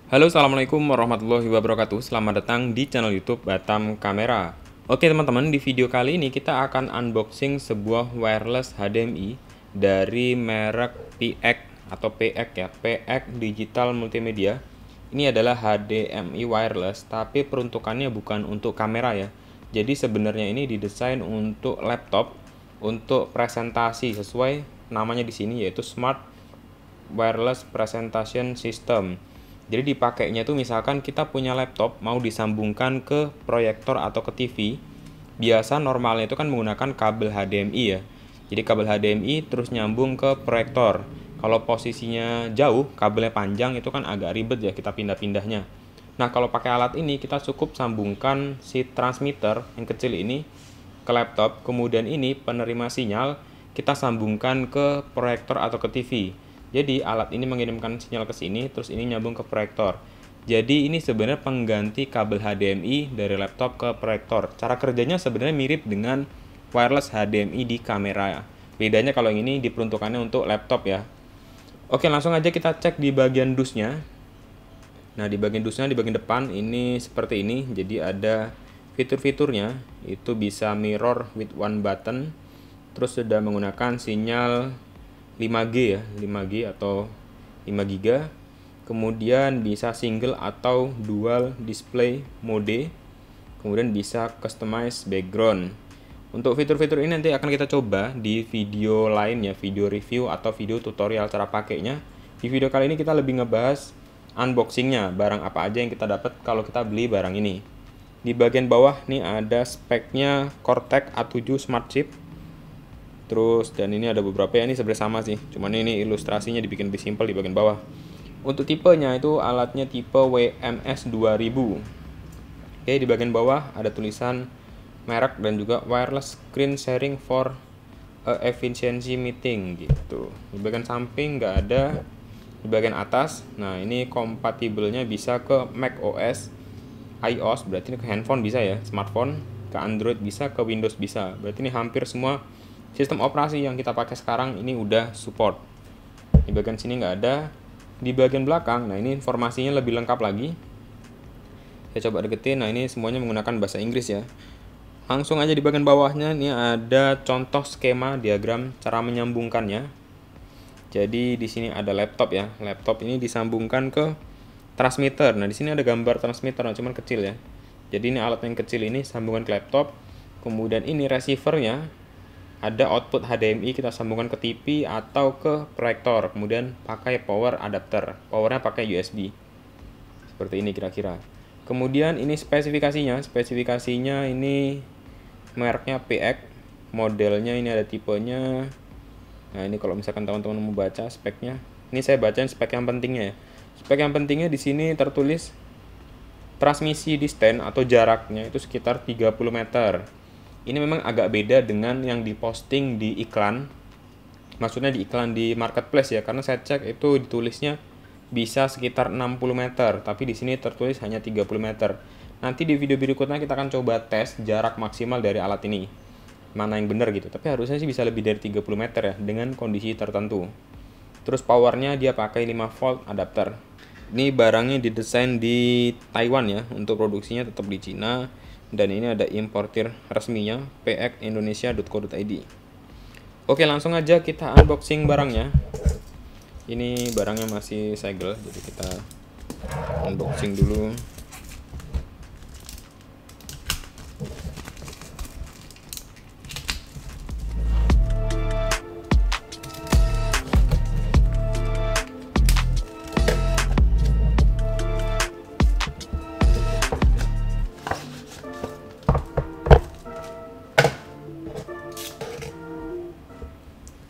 Halo, assalamualaikum warahmatullahi wabarakatuh. Selamat datang di channel YouTube Batam Kamera. Oke teman-teman, di video kali ini kita akan unboxing sebuah wireless HDMI dari merek PX atau PX ya, PX Digital Multimedia. Ini adalah HDMI wireless, tapi peruntukannya bukan untuk kamera ya. Jadi sebenarnya ini didesain untuk laptop, untuk presentasi sesuai namanya di sini yaitu Smart Wireless Presentation System. Jadi dipakainya itu misalkan kita punya laptop mau disambungkan ke proyektor atau ke TV. Biasa normalnya itu kan menggunakan kabel HDMI ya. Jadi kabel HDMI terus nyambung ke proyektor. Kalau posisinya jauh, kabelnya panjang itu kan agak ribet ya kita pindah-pindahnya. Nah, kalau pakai alat ini kita cukup sambungkan si transmitter yang kecil ini ke laptop, kemudian ini penerima sinyal kita sambungkan ke proyektor atau ke TV. Jadi alat ini mengirimkan sinyal ke sini, terus ini nyambung ke proyektor. Jadi ini sebenarnya pengganti kabel HDMI dari laptop ke proyektor. Cara kerjanya sebenarnya mirip dengan wireless HDMI di kamera. Bedanya kalau yang ini diperuntukannya untuk laptop ya. Oke, langsung aja kita cek di bagian dusnya. Nah, di bagian dusnya di bagian depan ini seperti ini. Jadi ada fitur-fiturnya, itu bisa mirror with one button. Terus sudah menggunakan sinyal 5G ya, 5G atau 5 GB. Kemudian bisa single atau dual display mode. Kemudian bisa customize background. Untuk fitur-fitur ini nanti akan kita coba di video lain ya, video review atau video tutorial cara pakainya. Di video kali ini kita lebih ngebahas unboxingnya, barang apa aja yang kita dapat kalau kita beli barang ini. Di bagian bawah nih ada speknya Cortex A7 Smart Chip. Terus dan ini ada beberapa ya, ini sebenarnya sama sih, cuman ini ilustrasinya dibikin lebih simpel di bagian bawah. Untuk tipenya itu alatnya tipe WMS 2000. Oke, di bagian bawah ada tulisan merek dan juga wireless screen sharing for a efficiency meeting gitu. Di bagian samping nggak ada. Di bagian atas, nah ini kompatibelnya bisa ke Mac OS, iOS, berarti ini ke handphone bisa ya, smartphone, ke Android bisa, ke Windows bisa. Berarti ini hampir semua sistem operasi yang kita pakai sekarang ini udah support. Di bagian sini nggak ada. Di bagian belakang, nah ini informasinya lebih lengkap lagi. Saya coba deketin, nah ini semuanya menggunakan bahasa Inggris ya. Langsung aja di bagian bawahnya, ini ada contoh skema diagram cara menyambungkannya. Jadi di sini ada laptop ya. Laptop ini disambungkan ke transmitter. Nah di sini ada gambar transmitter, nah, cuman kecil ya. Jadi ini alat yang kecil ini sambungan ke laptop. Kemudian ini receivernya. Ada output HDMI kita sambungkan ke TV atau ke proyektor, kemudian pakai power adapter, powernya pakai USB seperti ini kira-kira. Kemudian ini spesifikasinya ini mereknya PX, modelnya ini ada tipenya. Nah ini kalau misalkan teman-teman mau baca speknya, ini saya bacain spek yang pentingnya ya. Spek yang pentingnya di sini tertulis transmisi distance atau jaraknya itu sekitar 30 meter. Ini memang agak beda dengan yang diposting di iklan. Maksudnya di iklan di marketplace ya, karena saya cek itu ditulisnya bisa sekitar 60 meter, tapi di sini tertulis hanya 30 meter. Nanti di video berikutnya kita akan coba tes jarak maksimal dari alat ini. Mana yang benar gitu, tapi harusnya sih bisa lebih dari 30 meter ya dengan kondisi tertentu. Terus powernya dia pakai 5 volt adapter. Ini barangnya didesain di Taiwan ya, untuk produksinya tetap di Cina. Dan ini ada importir resminya pxindonesia.co.id. Oke, langsung aja kita unboxing barangnya. Ini barangnya masih segel, jadi kita unboxing dulu.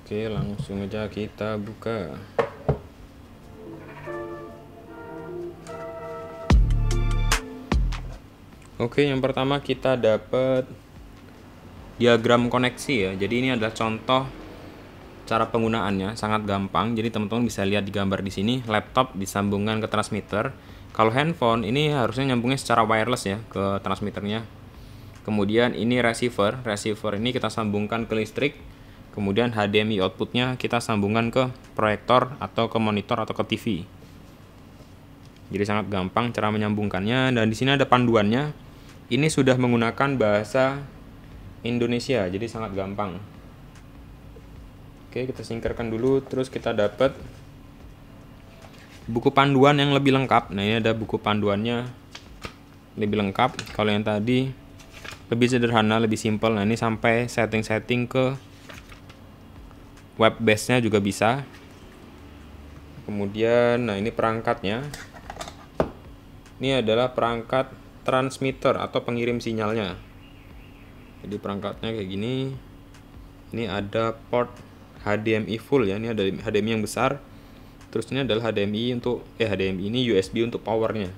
Oke, langsung aja kita buka. Oke, yang pertama kita dapat diagram koneksi ya. Jadi ini adalah contoh cara penggunaannya, sangat gampang. Jadi teman-teman bisa lihat di gambar di sini, laptop disambungkan ke transmitter. Kalau handphone ini harusnya nyambungnya secara wireless ya ke transmitternya. Kemudian ini receiver ini kita sambungkan ke listrik. Kemudian HDMI outputnya kita sambungkan ke proyektor atau ke monitor atau ke TV. Jadi sangat gampang cara menyambungkannya, dan di sini ada panduannya. Ini sudah menggunakan bahasa Indonesia, jadi sangat gampang. Oke, kita singkirkan dulu, terus kita dapat buku panduan yang lebih lengkap. Nah, ini ada buku panduannya lebih lengkap. Kalau yang tadi lebih sederhana, lebih simpel. Nah, ini sampai setting-setting ke web base-nya juga bisa. Kemudian, nah ini perangkatnya. Ini adalah perangkat transmitter atau pengirim sinyalnya. Jadi perangkatnya kayak gini. Ini ada port HDMI full ya. Ini ada HDMI yang besar. Terus ini adalah HDMI untuk HDMI ini USB untuk powernya.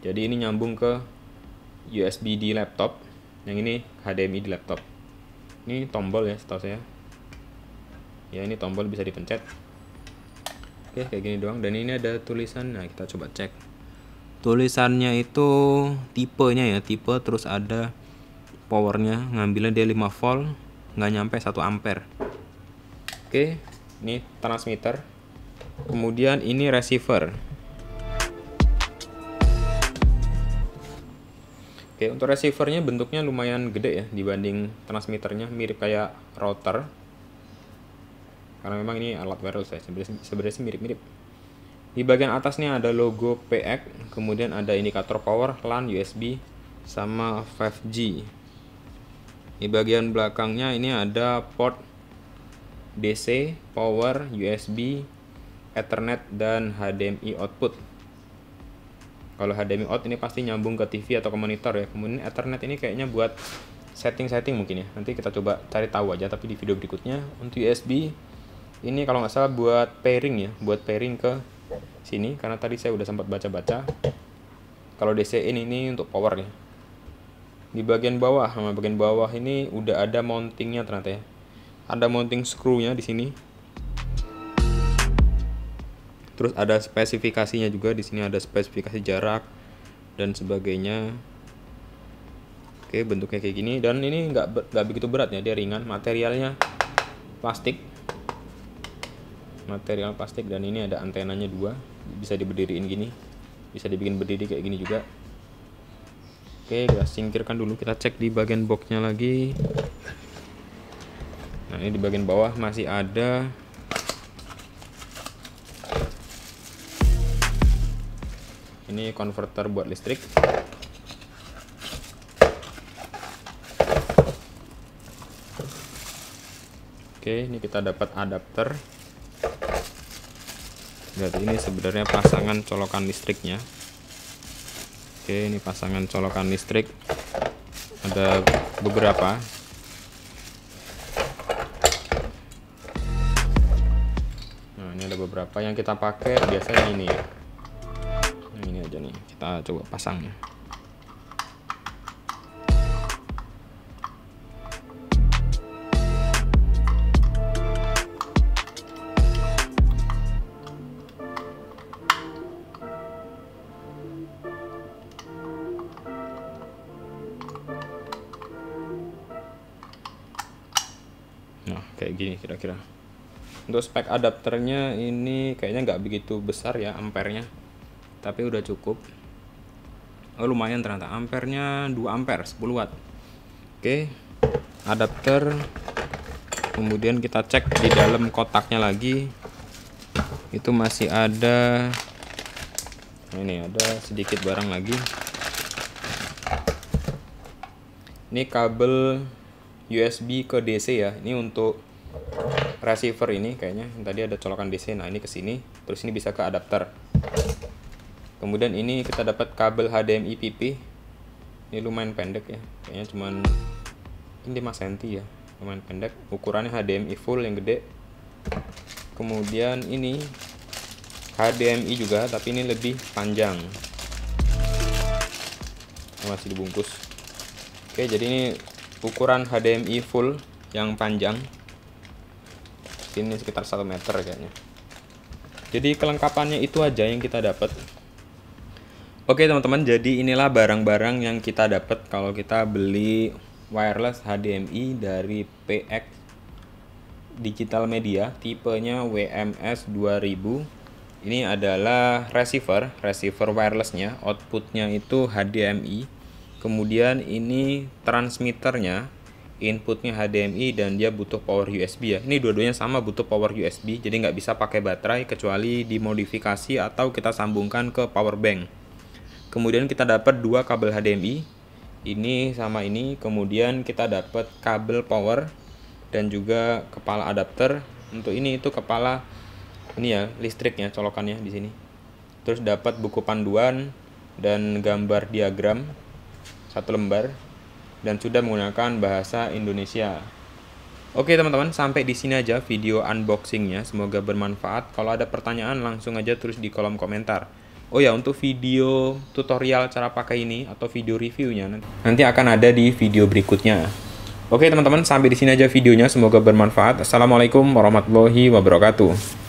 Jadi ini nyambung ke USB di laptop. Yang ini HDMI di laptop. Ini tombol ya setahu saya. Ya, ini tombol bisa dipencet. Oke, kayak gini doang. Dan ini ada tulisan. Nah, kita coba cek. Tulisannya itu tipenya ya, tipe, terus ada powernya, ngambilnya dia 5 volt, nggak nyampe 1 ampere. Oke, ini transmitter. Kemudian ini receiver. Oke, untuk receivernya bentuknya lumayan gede ya dibanding transmitternya, mirip kayak router. Karena memang ini alat wireless ya, sebenarnya mirip-mirip. Di bagian atasnya ada logo PX, kemudian ada indikator power, LAN, USB, sama 5G. Di bagian belakangnya ini ada port DC, power, USB, Ethernet, dan HDMI output. Kalau HDMI out ini pasti nyambung ke TV atau ke monitor ya. Kemudian Ethernet ini kayaknya buat setting-setting mungkin ya. Nanti kita coba cari tahu aja, tapi di video berikutnya. Untuk USB ini kalau nggak salah buat pairing ya, buat pairing ke sini, karena tadi saya udah sempat baca-baca. Kalau DC ini untuk power ya. Di bagian bawah, sama bagian bawah ini udah ada mountingnya ternyata ya. Ada mounting screw-nya di sini. Terus ada spesifikasinya juga, di sini ada spesifikasi jarak dan sebagainya. Oke, bentuknya kayak gini, dan ini nggak begitu berat ya, dia ringan. Materialnya plastik. Material plastik, dan ini ada antenanya 2, bisa diberdiriin gini, bisa dibikin berdiri kayak gini juga. Oke, kita singkirkan dulu, kita cek di bagian boxnya lagi. Nah, ini di bagian bawah masih ada ini konverter buat listrik. Oke, ini kita dapat adapter. Berarti ini sebenarnya pasangan colokan listriknya. Oke, ini pasangan colokan listrik. Ada beberapa. Nah, ini ada beberapa yang kita pakai biasanya ini ya. Nah, ini aja nih, kita coba pasangnya. Nah, kayak gini kira-kira. Untuk spek adapternya ini kayaknya nggak begitu besar ya ampernya, tapi udah cukup. Oh, lumayan ternyata, ampernya 2 ampere, 10 watt. Oke, adapter. Kemudian kita cek di dalam kotaknya lagi, itu masih ada, nah ini ada sedikit barang lagi. Ini kabel USB ke DC ya. Ini untuk receiver ini kayaknya. Tadi ada colokan DC. Nah, ini ke sini. Terus ini bisa ke adapter. Kemudian ini kita dapat kabel HDMI PP. Ini lumayan pendek ya. Kayaknya cuman ini 5 cm ya. Lumayan pendek. Ukurannya HDMI full yang gede. Kemudian ini HDMI juga, tapi ini lebih panjang. Masih dibungkus. Oke, jadi ini ukuran HDMI full yang panjang. Ini sekitar 1 meter kayaknya. Jadi kelengkapannya itu aja yang kita dapat. Oke teman-teman, jadi inilah barang-barang yang kita dapat kalau kita beli wireless HDMI dari PX Digital Media, tipenya WMS 2000. Ini adalah receiver wirelessnya, outputnya itu HDMI. Kemudian ini transmitternya, inputnya HDMI dan dia butuh power USB ya. Ini dua-duanya sama butuh power USB, jadi nggak bisa pakai baterai kecuali dimodifikasi atau kita sambungkan ke power bank. Kemudian kita dapat dua kabel HDMI, ini sama ini. Kemudian kita dapat kabel power dan juga kepala adapter. Untuk ini itu kepala ini ya, listriknya, colokannya di sini. Terus dapat buku panduan dan gambar diagram 1 lembar dan sudah menggunakan bahasa Indonesia. Oke teman-teman, sampai di sini aja video unboxingnya. Semoga bermanfaat. Kalau ada pertanyaan langsung aja tulis di kolom komentar. Oh ya, untuk video tutorial cara pakai ini atau video reviewnya nanti akan ada di video berikutnya. Oke teman-teman, sampai di sini aja videonya. Semoga bermanfaat. Assalamualaikum warahmatullahi wabarakatuh.